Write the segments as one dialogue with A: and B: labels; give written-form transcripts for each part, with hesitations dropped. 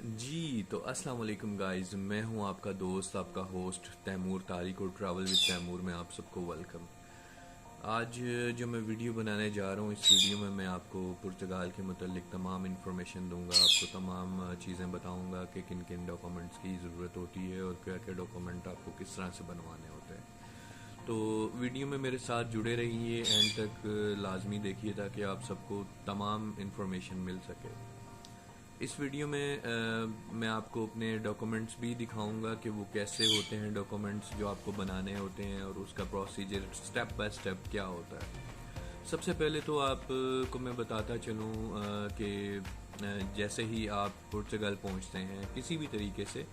A: जी तो अस्सलाम वालेकुम गाइस, मैं हूं आपका दोस्त, आपका होस्ट तैमूर तारिक और ट्रैवल विद तैमूर में आप सबको वेलकम। आज जो मैं वीडियो बनाने जा रहा हूं, इस वीडियो में मैं आपको पुर्तगाल के मुतल्लिक तमाम इन्फॉर्मेशन दूंगा, आपको तमाम चीज़ें बताऊंगा कि किन किन डॉक्यूमेंट्स की ज़रूरत होती है और क्या क्या डॉक्यूमेंट आपको किस तरह से बनवाने होते हैं। तो वीडियो में मेरे साथ जुड़े रहिए, एंड तक लाजमी देखिए ताकि आप सबको तमाम इन्फॉर्मेशन मिल सके। इस वीडियो में मैं आपको अपने डॉक्यूमेंट्स भी दिखाऊंगा कि वो कैसे होते हैं, डॉक्यूमेंट्स जो आपको बनाने होते हैं और उसका प्रोसीजर स्टेप बाय स्टेप क्या होता है। सबसे पहले तो आपको मैं बताता चलूँ कि जैसे ही आप पुर्तगाल पहुंचते हैं किसी भी तरीके से,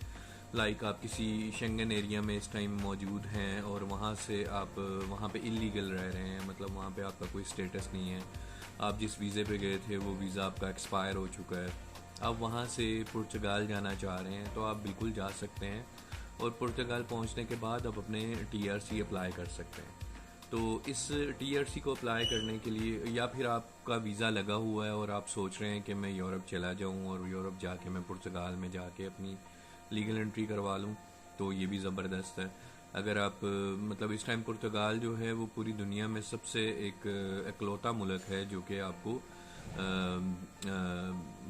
A: लाइक आप किसी शेंगन एरिया में इस टाइम मौजूद हैं और वहाँ से आप वहाँ पे इलीगल रह रहे हैं, मतलब वहाँ पे आपका कोई स्टेटस नहीं है, आप जिस वीज़े पे गए थे वो वीज़ा आपका एक्सपायर हो चुका है, आप वहाँ से पुर्तगाल जाना चाह रहे हैं तो आप बिल्कुल जा सकते हैं। और पुर्तगाल पहुँचने के बाद आप अपने टीआरसी अप्लाई कर सकते हैं। तो इस टीआरसी को अप्लाई करने के लिए, या फिर आपका वीज़ा लगा हुआ है और आप सोच रहे हैं कि मैं यूरोप चला जाऊं और यूरोप जाके मैं पुर्तगाल में जाके अपनी लीगल एंट्री करवा लूं, तो ये भी ज़बरदस्त है। अगर आप मतलब इस टाइम पुर्तगाल जो है वो पूरी दुनिया में सबसे एक इकलौता मुल्क है जो कि आपको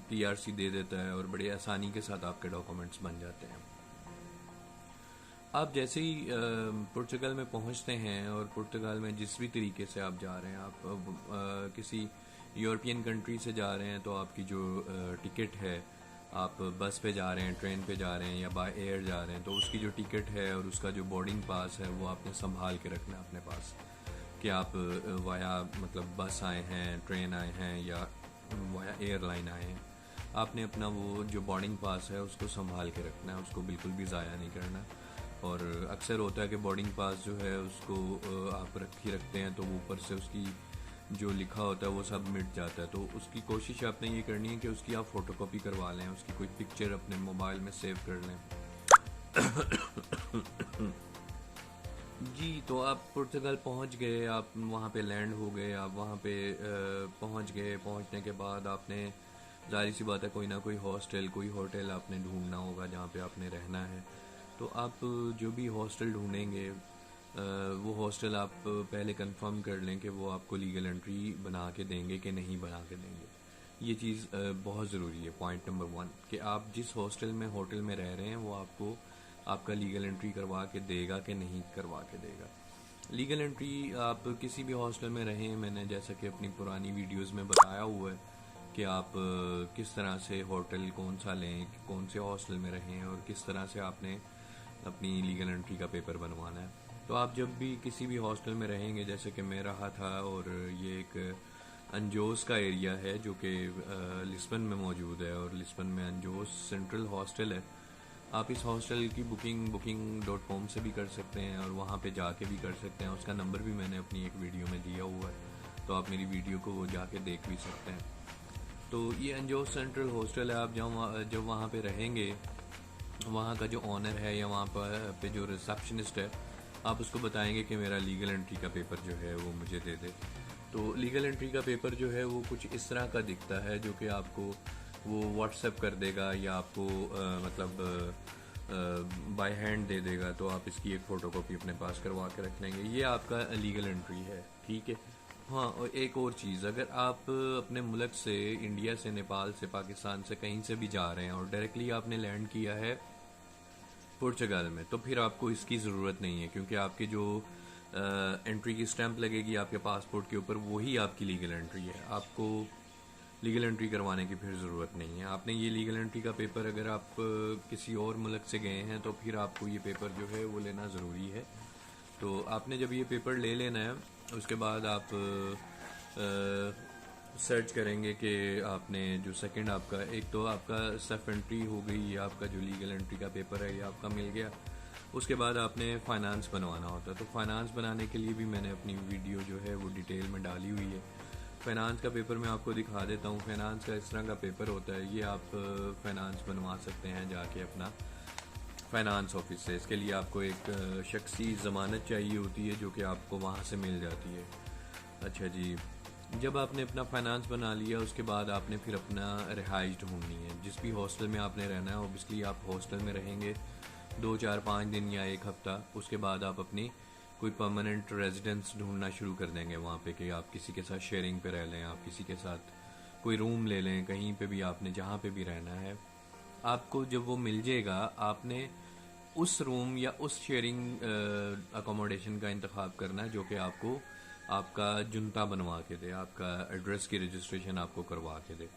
A: टीआरसी दे देता है और बड़ी आसानी के साथ आपके डॉक्यूमेंट्स बन जाते हैं। आप जैसे ही पुर्तगाल में पहुंचते हैं और पुर्तगाल में जिस भी तरीके से आप जा रहे हैं, आप किसी यूरोपियन कंट्री से जा रहे हैं तो आपकी जो टिकट है, आप बस पे जा रहे हैं, ट्रेन पे जा रहे हैं या बाय एयर जा रहे हैं, तो उसकी जो टिकट है और उसका जो बोर्डिंग पास है वो आपने संभाल के रखना है अपने पास, कि आप वाया मतलब बस आए हैं, ट्रेन आए हैं या वाया एयरलाइन आए हैं। आपने अपना वो जो बोर्डिंग पास है उसको संभाल के रखना है, उसको बिल्कुल भी ज़ाया नहीं करना। और अक्सर होता है कि बोर्डिंग पास जो है उसको आप रखते हैं तो ऊपर से उसकी जो लिखा होता है वो सब मिट जाता है, तो उसकी कोशिश आपने ये करनी है कि उसकी आप फ़ोटोकॉपी करवा लें, उसकी कोई पिक्चर अपने मोबाइल में सेव कर लें। जी तो आप पुर्तगाल पहुंच गए, आप वहाँ पे लैंड हो गए, आप वहाँ पे पहुँच गए। पहुँचने के बाद आपने, जाहिर सी बात है, कोई ना कोई हॉस्टल, कोई होटल आपने ढूंढना होगा जहाँ पे आपने रहना है। तो आप जो भी हॉस्टल ढूंढेंगे वो हॉस्टल आप पहले कंफर्म कर लें कि वो आपको लीगल एंट्री बना के देंगे कि नहीं बना के देंगे। ये चीज़ बहुत ज़रूरी है, पॉइंट नंबर 1, कि आप जिस हॉस्टल में होटल में रह रहे हैं वो आपको आपका लीगल एंट्री करवा के देगा कि नहीं करवा के देगा। लीगल एंट्री आप किसी भी हॉस्टल में रहें, मैंने जैसा कि अपनी पुरानी वीडियोस में बताया हुआ है कि आप किस तरह से होटल कौन सा लें, कौन से हॉस्टल में रहें और किस तरह से आपने अपनी लीगल एंट्री का पेपर बनवाना है। तो आप जब भी किसी भी हॉस्टल में रहेंगे, जैसे कि मैं रहा था, और ये एक अंजोस का एरिया है जो कि लिस्बन में मौजूद है, और लिस्बन में अंजोस सेंट्रल हॉस्टल है। आप इस हॉस्टल की booking.com से भी कर सकते हैं और वहाँ पे जाके भी कर सकते हैं। उसका नंबर भी मैंने अपनी एक वीडियो में दिया हुआ है, तो आप मेरी वीडियो को वो जाके देख भी सकते हैं। तो ये अंजोस सेंट्रल हॉस्टल है। आप जब वहाँ पे रहेंगे, वहाँ का जो ऑनर है या वहाँ पर पे जो रिसेप्शनिस्ट है, आप उसको बताएंगे कि मेरा लीगल एंट्री का पेपर जो है वो मुझे दे दे। तो लीगल एंट्री का पेपर जो है वो कुछ इस तरह का दिखता है, जो कि आपको वो व्हाट्सएप कर देगा या आपको मतलब बाय हैंड दे देगा। तो आप इसकी एक फ़ोटोकॉपी अपने पास करवा के रख लेंगे। ये आपका लीगल एंट्री है, ठीक है। हाँ, और एक और चीज़, अगर आप अपने मुल्क से, इंडिया से, नेपाल से, पाकिस्तान से कहीं से भी जा रहे हैं और डायरेक्टली आपने लैंड किया है पुर्तगाल में, तो फिर आपको इसकी ज़रूरत नहीं है, क्योंकि आपकी जो एंट्री की स्टैंप लगेगी आपके पासपोर्ट के ऊपर, वही आपकी लीगल एंट्री है। आपको लीगल एंट्री करवाने की फिर ज़रूरत नहीं है। आपने ये लीगल एंट्री का पेपर, अगर आप किसी और मुल्क से गए हैं तो फिर आपको ये पेपर जो है वो लेना ज़रूरी है। तो आपने जब ये पेपर ले लेना है, उसके बाद आप सर्च करेंगे कि आपने जो सेकंड आपका, एक तो आपका सेल्फ एंट्री हो गई, ये आपका जो लीगल एंट्री का पेपर है ये आपका मिल गया। उसके बाद आपने फाइनेंस बनवाना होता है। तो फाइनेंस बनाने के लिए भी मैंने अपनी वीडियो जो है वो डिटेल में डाली हुई है। फाइनेंस का पेपर मैं आपको दिखा देता हूँ। फाइनेंस का इस तरह का पेपर होता है, ये आप फाइनेंस बनवा सकते हैं जाके अपना फाइनेंस ऑफिस से। इसके लिए आपको एक शख्सी ज़मानत चाहिए होती है जो कि आपको वहाँ से मिल जाती है। अच्छा जी, जब आपने अपना फाइनेंस बना लिया उसके बाद आपने फिर अपना रिहाइश ढूंढनी है। जिस भी हॉस्टल में आपने रहना है ऑब्वियसली आप हॉस्टल में रहेंगे 2 4 5 दिन या एक हफ़्ता, उसके बाद आप अपनी कोई परमानेंट रेजिडेंस ढूंढना शुरू कर देंगे वहाँ पे कि आप किसी के साथ शेयरिंग पे रह लें, आप किसी के साथ कोई रूम ले लें, कहीं पे भी आपने जहाँ पे भी रहना है। आपको जब वो मिल जाएगा आपने उस रूम या उस शेयरिंग अकोमोडेशन का इंतखाब करना है जो कि आपको आपका जुनता बनवा के दे, आपका एड्रेस की रजिस्ट्रेशन आपको करवा के दे।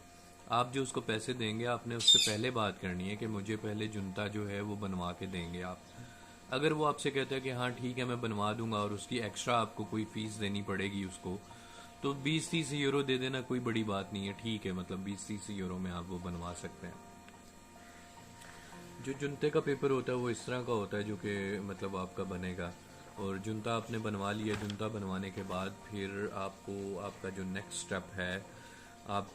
A: आप जो उसको पैसे देंगे आपने उससे पहले बात करनी है कि मुझे पहले जुनता जो है वो बनवा के देंगे आप। अगर वो आपसे कहता है कि हाँ ठीक है मैं बनवा दूंगा और उसकी एक्स्ट्रा आपको कोई फ़ीस देनी पड़ेगी उसको, तो 20 30 यूरो दे देना कोई बड़ी बात नहीं है, ठीक है, मतलब 20 30 यूरो में आप वो बनवा सकते हैं। जो जुनते का पेपर होता है वो इस तरह का होता है जो कि मतलब आपका बनेगा, और जुनता आपने बनवा लिया। जुनता बनवाने के बाद फिर आपको आपका जो नेक्स्ट स्टेप है, आप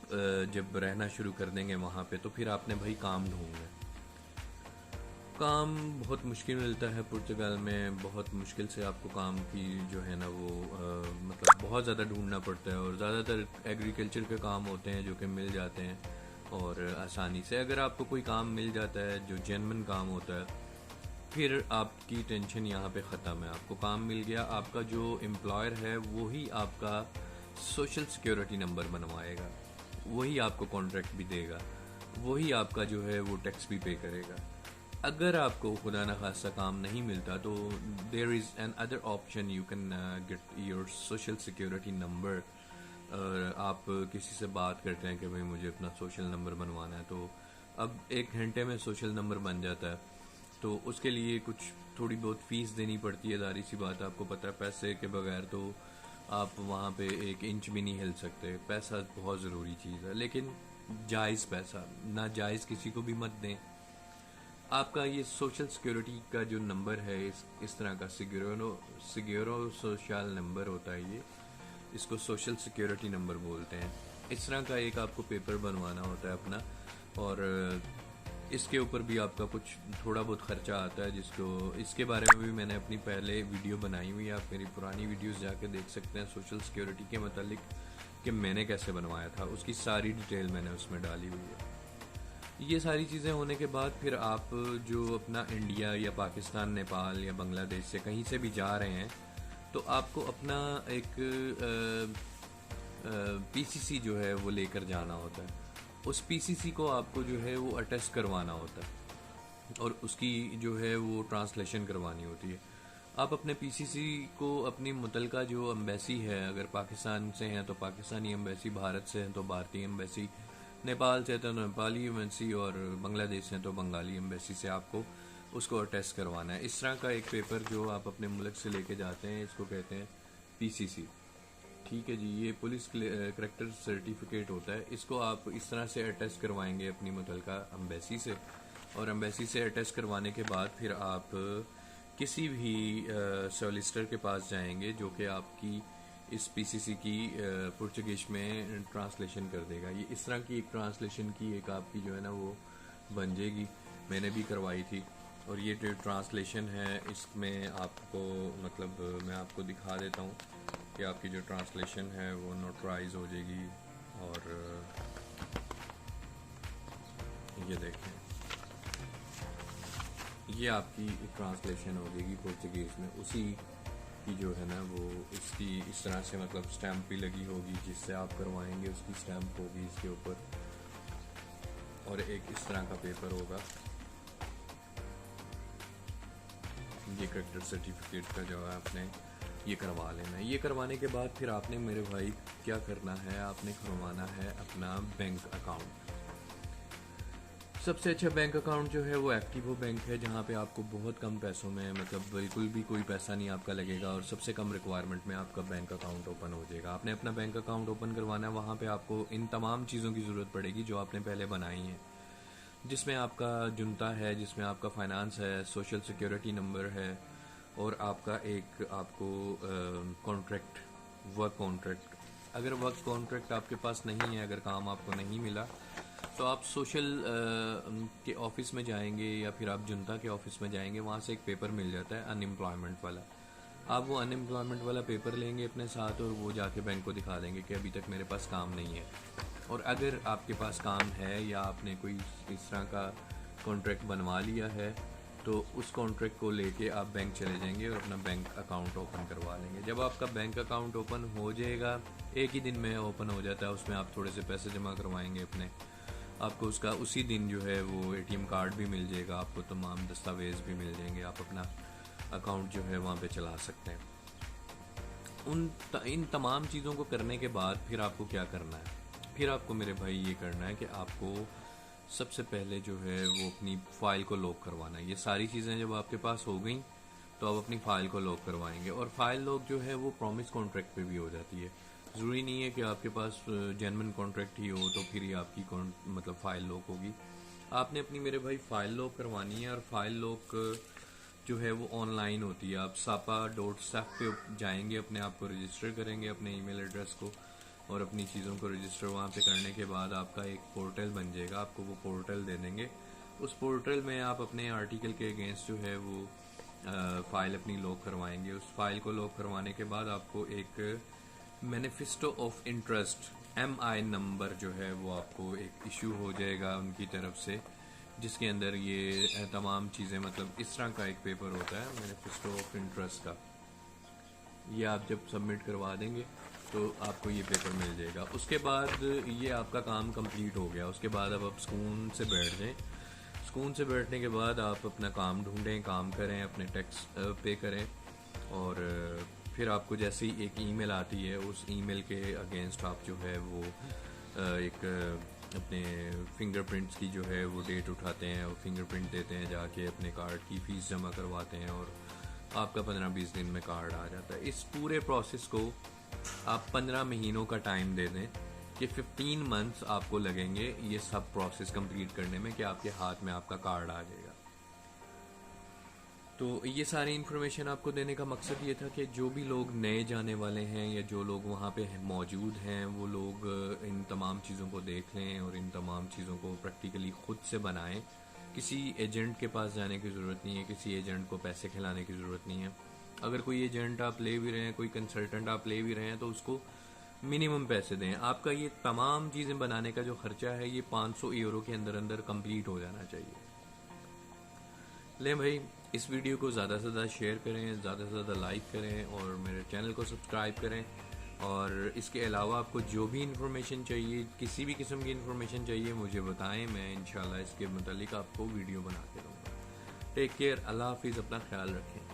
A: जब रहना शुरू कर देंगे वहाँ पे तो फिर आपने भाई काम ढूंढना है। काम बहुत मुश्किल मिलता है पुर्तगाल में, बहुत मुश्किल से आपको काम की जो है ना वो मतलब बहुत ज़्यादा ढूंढना पड़ता है, और ज़्यादातर एग्रीकल्चर के काम होते हैं जो कि मिल जाते हैं और आसानी से। अगर आपको कोई काम मिल जाता है जो जेन्युइन काम होता है फिर आपकी टेंशन यहाँ पे ख़त्म है। आपको काम मिल गया, आपका जो एम्प्लॉयर है वही आपका सोशल सिक्योरिटी नंबर बनवाएगा, वही आपको कॉन्ट्रैक्ट भी देगा, वही आपका जो है वो टैक्स भी पे करेगा। अगर आपको खुदा न खासा काम नहीं मिलता तो there is another option, you can get your social security number. आप किसी से बात करते हैं कि भाई मुझे अपना सोशल नंबर बनवाना है, तो अब 1 घंटे में सोशल नंबर बन जाता है। तो उसके लिए कुछ थोड़ी बहुत फ़ीस देनी पड़ती है, जारी सी बात है, आपको पता है पैसे के बगैर तो आप वहाँ पे 1 इंच भी नहीं हिल सकते। पैसा बहुत ज़रूरी चीज़ है, लेकिन जायज़ पैसा, ना जायज़ किसी को भी मत दें। आपका ये सोशल सिक्योरिटी का जो नंबर है इस तरह का सिग्योरो सोशल नंबर होता है ये, इसको सोशल सिक्योरिटी नंबर बोलते हैं। इस तरह का एक आपको पेपर बनवाना होता है अपना, और इसके ऊपर भी आपका कुछ थोड़ा बहुत ख़र्चा आता है, जिसको इसके बारे में भी मैंने अपनी पहले वीडियो बनाई हुई है, आप मेरी पुरानी वीडियोस जाके देख सकते हैं सोशल सिक्योरिटी के मतलब कि मैंने कैसे बनवाया था, उसकी सारी डिटेल मैंने उसमें डाली हुई है। ये सारी चीज़ें होने के बाद फिर आप जो अपना इंडिया या पाकिस्तान, नेपाल या बांग्लादेश से कहीं से भी जा रहे हैं तो आपको अपना एक पीसीसी जो है वो लेकर जाना होता है। उस पीसीसी को आपको जो है वो अटेस्ट करवाना होता है और उसकी जो है वो ट्रांसलेशन करवानी होती है। आप अपने पीसीसी को अपनी मुतलका जो एम्बेसी है, अगर पाकिस्तान से हैं तो पाकिस्तानी एम्बेसी, भारत से हैं तो भारतीय एम्बेसी, नेपाल से तो नेपाली एम्बेसी, और बांग्लादेश से तो बंगाली एम्बेसी से आपको उसको अटेस्ट करवाना है। इस तरह का एक पेपर जो आप अपने मुल्क से लेके जाते हैं इसको कहते हैं पीसीसी। ठीक है जी, ये पुलिस करैक्टर सर्टिफिकेट होता है। इसको आप इस तरह से अटेस्ट करवाएंगे अपनी मुतलका एम्बेसी से, और एम्बेसी से अटेस्ट करवाने के बाद फिर आप किसी भी सॉलिसिटर के पास जाएंगे जो कि आपकी इस पीसीसी की पुर्तगीज में ट्रांसलेशन कर देगा। ये इस तरह की एक ट्रांसलेशन की एक आपकी जो है ना वो बन जाएगी, मैंने भी करवाई थी। और ये जो ट्रांसलेशन है इसमें आपको मतलब मैं आपको दिखा देता हूँ कि आपकी जो ट्रांसलेशन है वो नोटराइज हो जाएगी। और ये देखें, ये आपकी ट्रांसलेशन हो जाएगी पुर्तगीज़ में, उसी की जो है ना वो इसकी इस तरह से मतलब स्टैम्प भी लगी होगी, जिससे आप करवाएंगे उसकी स्टैम्प होगी इसके ऊपर, और एक इस तरह का पेपर होगा, ये करैक्टर सर्टिफिकेट का जो है आपने ये करवा लेना है। ये करवाने के बाद फिर आपने मेरे भाई क्या करना है, आपने खुलवाना है अपना बैंक अकाउंट। सबसे अच्छा बैंक अकाउंट जो है वो एक्टिवो बैंक है, जहाँ पे आपको बहुत कम पैसों में मतलब बिल्कुल भी कोई पैसा नहीं आपका लगेगा और सबसे कम रिक्वायरमेंट में आपका बैंक अकाउंट ओपन हो जाएगा। आपने अपना बैंक अकाउंट ओपन करवाना है, वहाँ पे आपको इन तमाम चीज़ों की ज़रूरत पड़ेगी जो आपने पहले बनाई हैं, जिसमें आपका जुनता है, जिसमें आपका फाइनेंस है, सोशल सिक्योरिटी नंबर है, और आपका एक आपको कॉन्ट्रैक्ट, वर्क कॉन्ट्रैक्ट। अगर वर्क कॉन्ट्रैक्ट आपके पास नहीं है, अगर काम आपको नहीं मिला, तो आप सोशल के ऑफिस में जाएंगे या फिर आप जुनता के ऑफिस में जाएंगे, वहाँ से एक पेपर मिल जाता है अनएम्प्लॉयमेंट वाला। आप वो अनएम्प्लॉयमेंट वाला पेपर लेंगे अपने साथ और वो जाके बैंक को दिखा देंगे कि अभी तक मेरे पास काम नहीं है। और अगर आपके पास काम है या आपने कोई इस तरह का कॉन्ट्रैक्ट बनवा लिया है तो उस कॉन्ट्रैक्ट को लेके आप बैंक चले जाएंगे और अपना बैंक अकाउंट ओपन करवा लेंगे। जब आपका बैंक अकाउंट ओपन हो जाएगा, एक ही दिन में ओपन हो जाता है, उसमें आप थोड़े से पैसे जमा करवाएंगे अपने, आपको उसका उसी दिन जो है वो एटीएम कार्ड भी मिल जाएगा, आपको तमाम दस्तावेज़ भी मिल जाएंगे, आप अपना अकाउंट जो है वहाँ पे चला सकते हैं। इन तमाम चीज़ों को करने के बाद फिर आपको क्या करना है? फिर आपको मेरे भाई ये करना है कि आपको सबसे पहले जो है वो अपनी फ़ाइल को लॉक करवाना है। ये सारी चीज़ें जब आपके पास हो गई तो आप अपनी फ़ाइल को लॉक करवाएंगे, और फाइल लॉक जो है वो प्रॉमिस कॉन्ट्रैक्ट पे भी हो जाती है। ज़रूरी नहीं है कि आपके पास जेन्युइन कॉन्ट्रैक्ट ही हो तो फिर ही आपकी मतलब फ़ाइल लॉक होगी। आपने अपनी मेरे भाई फ़ाइल लॉक करवानी है, और फाइल लॉक जो है वो ऑनलाइन होती है। आप sapa.saf पे जाएंगे, अपने आप को रजिस्टर करेंगे, अपने ईमेल एड्रेस को और अपनी चीज़ों को रजिस्टर वहाँ पे करने के बाद आपका एक पोर्टल बन जाएगा, आपको वो पोर्टल दे देंगे। उस पोर्टल में आप अपने आर्टिकल के अगेंस्ट जो है वो फ़ाइल अपनी लॉक करवाएंगे। उस फाइल को लॉक करवाने के बाद आपको एक manifesto of interest MI number जो है वो आपको एक इशू हो जाएगा उनकी तरफ से, जिसके अंदर ये तमाम चीज़ें, मतलब इस तरह का एक पेपर होता है मैनिफेस्टो ऑफ इंटरेस्ट का। ये आप जब सबमिट करवा देंगे तो आपको ये पेपर मिल जाएगा। उसके बाद ये आपका काम कंप्लीट हो गया। उसके बाद अब आप सुकून से बैठ जाएं। सुकून से बैठने के बाद आप अपना काम ढूंढें, काम करें, अपने टैक्स पे करें, और फिर आपको जैसे ही एक ईमेल आती है उस ईमेल के अगेंस्ट आप जो है वो एक अपने फिंगरप्रिंट्स की जो है वो डेट उठाते हैं और फिंगरप्रिंट देते हैं, जाके अपने कार्ड की फ़ीस जमा करवाते हैं और आपका 15-20 दिन में कार्ड आ जाता है। इस पूरे प्रोसेस को आप 15 महीनों का टाइम दे दें कि 15 मंथ्स आपको लगेंगे ये सब प्रोसेस कंप्लीट करने में, कि आपके हाथ में आपका कार्ड आ जाएगा। तो ये सारी इन्फॉर्मेशन आपको देने का मकसद ये था कि जो भी लोग नए जाने वाले हैं या जो लोग वहाँ पे मौजूद हैं वो लोग इन तमाम चीज़ों को देख लें और इन तमाम चीज़ों को प्रैक्टिकली ख़ुद से बनाएं। किसी एजेंट के पास जाने की ज़रूरत नहीं है, किसी एजेंट को पैसे खिलाने की ज़रूरत नहीं है। अगर कोई एजेंट आप ले भी रहे हैं, कोई कंसल्टेंट आप ले भी रहे हैं, तो उसको मिनिमम पैसे दें। आपका ये तमाम चीज़ें बनाने का जो ख़र्चा है ये 500 यूरो के अंदर अंदर कंप्लीट हो जाना चाहिए। लें भाई, इस वीडियो को ज़्यादा से ज़्यादा शेयर करें, ज़्यादा से ज़्यादा लाइक करें और मेरे चैनल को सब्सक्राइब करें। और इसके अलावा आपको जो भी इन्फॉर्मेशन चाहिए, किसी भी किस्म की इन्फॉर्मेशन चाहिए, मुझे बताएं, मैं इंशाल्लाह इसके मुतालिक आपको वीडियो बना के दूँगा। टेक केयर, अल्लाह हाफिज़, अपना ख्याल रखें।